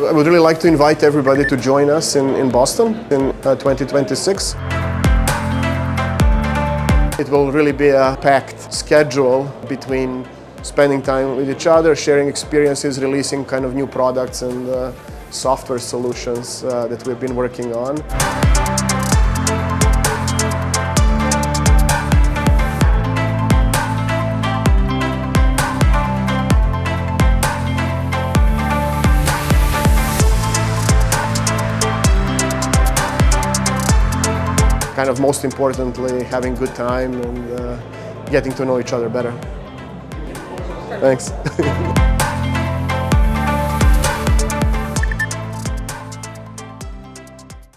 I would really like to invite everybody to join us in Boston in 2026. It will really be a packed schedule between spending time with each other, sharing experiences, releasing kind of new products and software solutions that we've been working on. Kind of most importantly, having a good time and getting to know each other better. Thanks.